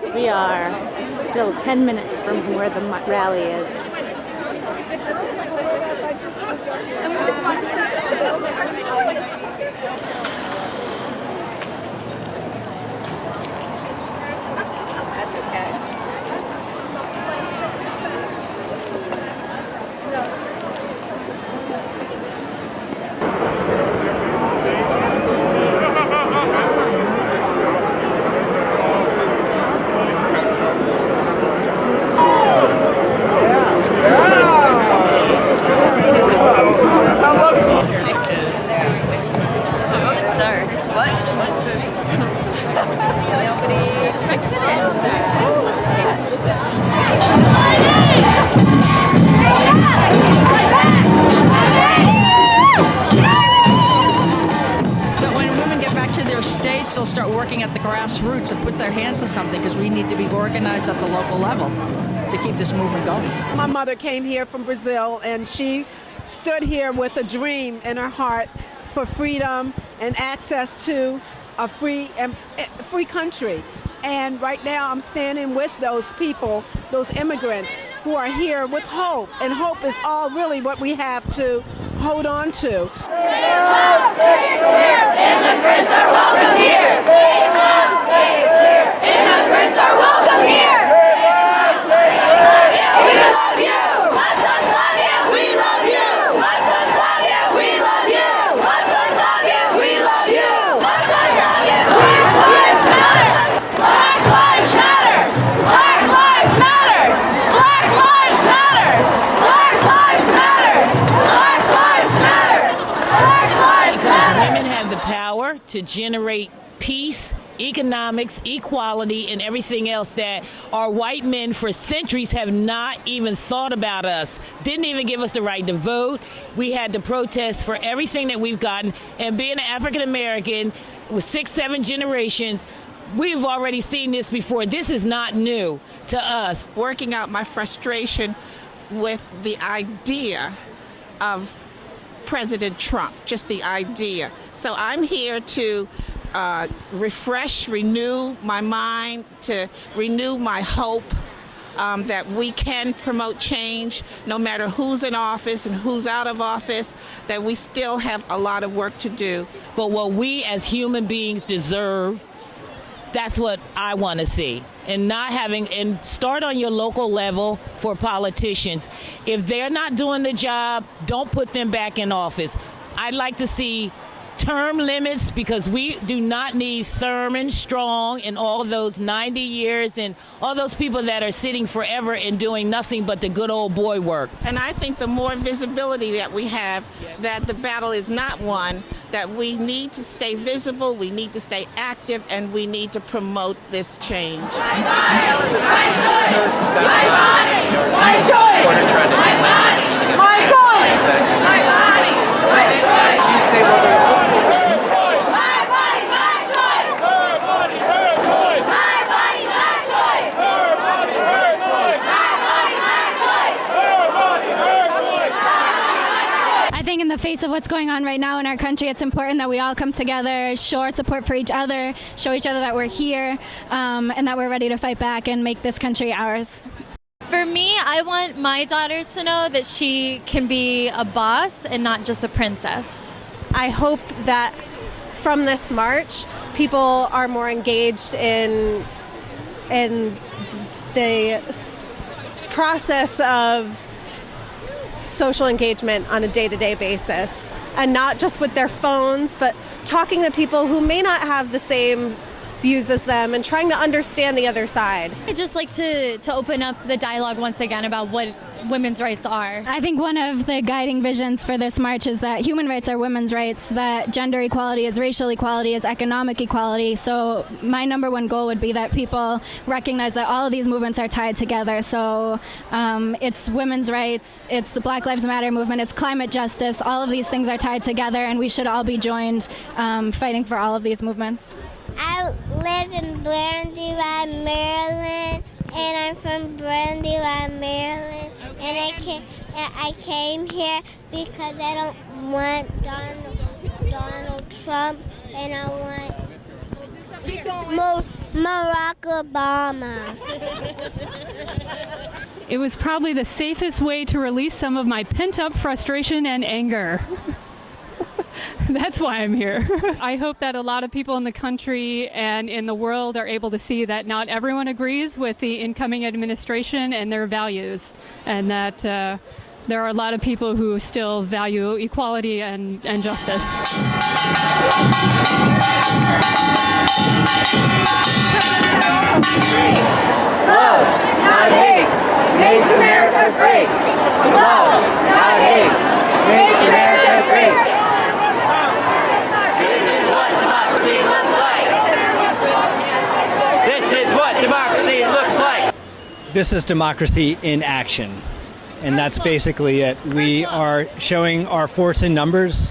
We are still 10 minutes from where the rally is. That's okay. States, they'll start working at the grassroots and put their hands to something, because we need to be organized at the local level to keep this movement going. My mother came here from Brazil, and she stood here with a dream in her heart for freedom and access to a free country. And right now I'm standing with those people, those immigrants who are here with hope. And hope is all really what we have to hold on to. Immigrants are welcome here! Immigrants are welcome here! We love you! Muslims love you! We love you! Muslims love you! We love you! Muslims love you! We love you! Muslims love you! Black lives matter! Black lives matter! Black lives matter! Black lives matter! Black lives matter! Black lives matter! Black lives matter! Women have the power to generate peace, economics, equality, and everything else that our white men for centuries have not even thought about us. Didn't even give us the right to vote. We had to protest for everything that we've gotten. And being an African American with 6, 7 generations, we've already seen this before. This is not new to us. Working out my frustration with the idea of President Trump, just the idea. So I'm here to renew my mind, to renew my hope that we can promote change no matter who's in office and who's out of office, that we still have a lot of work to do. But what we as human beings deserve, that's what I want to see. And start on your local level for politicians. If they're not doing the job, don't put them back in office. I'd like to see term limits, because we do not need Thurman, Strong, and all those 90 years and all those people that are sitting forever and doing nothing but the good old boy work. And I think the more visibility that we have, that the battle is not won, that we need to stay visible, we need to stay active, and we need to promote this change. My body, my choice! My body, my choice! My body, my choice! My body, my choice! Can you say what we're In the face of what's going on right now in our country, it's important that we all come together, show our support for each other, show each other that we're here, and that we're ready to fight back and make this country ours. For me, I want my daughter to know that she can be a boss and not just a princess. I hope that from this march, people are more engaged in the process of social engagement on a day-to-day basis, and not just with their phones, but talking to people who may not have the same views as them and trying to understand the other side. I'd just like to open up the dialogue once again about what women's rights are. I think one of the guiding visions for this march is that human rights are women's rights, that gender equality is racial equality, is economic equality. So my number one goal would be that people recognize that all of these movements are tied together. So it's women's rights, it's the Black Lives Matter movement, it's climate justice. All of these things are tied together, and we should all be joined fighting for all of these movements. I live in Brandywine, Maryland, and I'm from Brandywine, Maryland, and I came here because I don't want Donald Trump, and I want Barack Obama. It was probably the safest way to release some of my pent-up frustration and anger. That's why I'm here. I hope that a lot of people in the country and in the world are able to see that not everyone agrees with the incoming administration and their values, and that there are a lot of people who still value equality and justice. Love, not hate, makes America great. Love, not hate, makes America great. This is what democracy looks like. This is what democracy looks like. This is democracy in action. And that's basically it. We are showing our force in numbers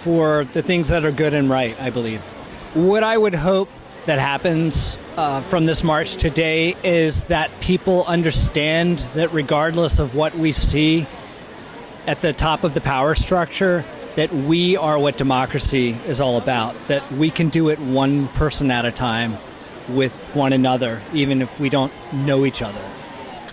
for the things that are good and right, I believe. What I would hope that happens from this march today is that people understand that regardless of what we see at the top of the power structure, that we are what democracy is all about, that we can do it one person at a time with one another, even if we don't know each other.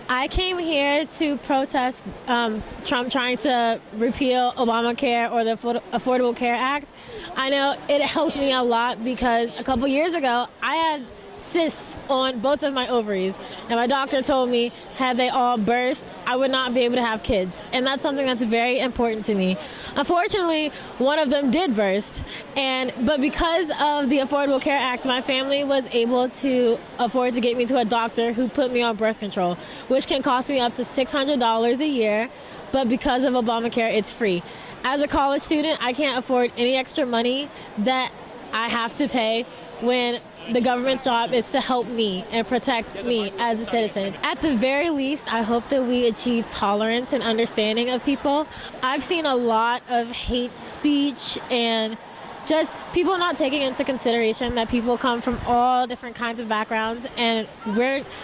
I came here to protest Trump trying to repeal Obamacare or the Affordable Care Act. I know it helped me a lot because a couple years ago I had cysts on both of my ovaries, and my doctor told me had they all burst, I would not be able to have kids, and that's something that's very important to me. Unfortunately, one of them did burst, but because of the Affordable Care Act, my family was able to afford to get me to a doctor who put me on birth control, which can cost me up to $600 a year, but because of Obamacare, it's free. As a college student, I can't afford any extra money that I have to pay when the government's job is to help me and protect me as a citizen. At the very least, I hope that we achieve tolerance and understanding of people. I've seen a lot of hate speech and just people not taking into consideration that people come from all different kinds of backgrounds, and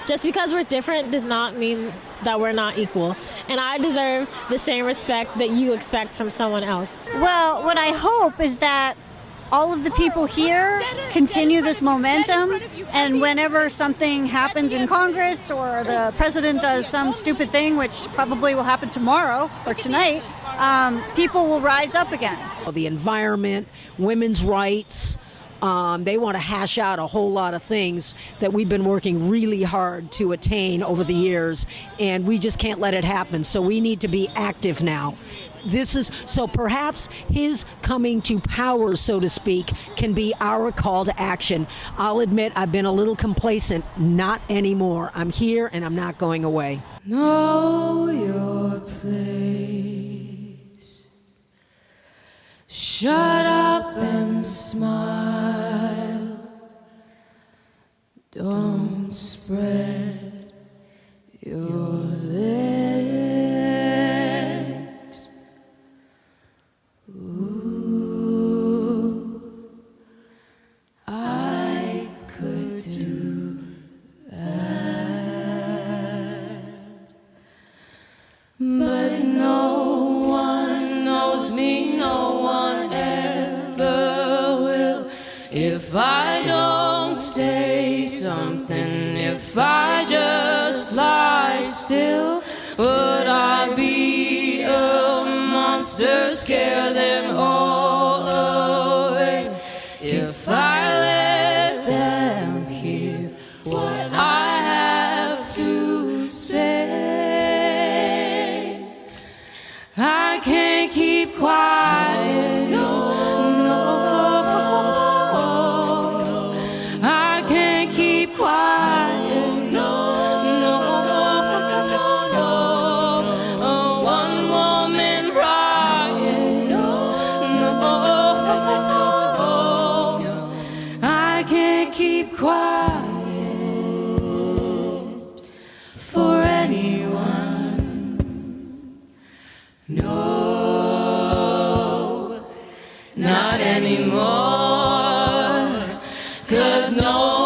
just because we're different does not mean that we're not equal. And I deserve the same respect that you expect from someone else. Well, what I hope is that all of the people here continue this momentum, and whenever something happens in Congress or the president does some stupid thing, which probably will happen tomorrow or tonight, people will rise up again. The environment, women's rights, they want to hash out a whole lot of things that we've been working really hard to attain over the years, and we just can't let it happen. So we need to be active now. So perhaps his coming to power, so to speak, can be our call to action. I'll admit I've been a little complacent. Not anymore. I'm here and I'm not going away. Know your place. Shut up and smile. Don't spread your legs. I could do that, but no one knows me, no one ever will. If I don't say something, if I just lie still, would I be a monster, scare them all away? If I let them hear what I have to say, I can't keep quiet, no, I can't keep quiet, no. One woman riot, I can't keep quiet for anyone. No, not anymore, 'cause no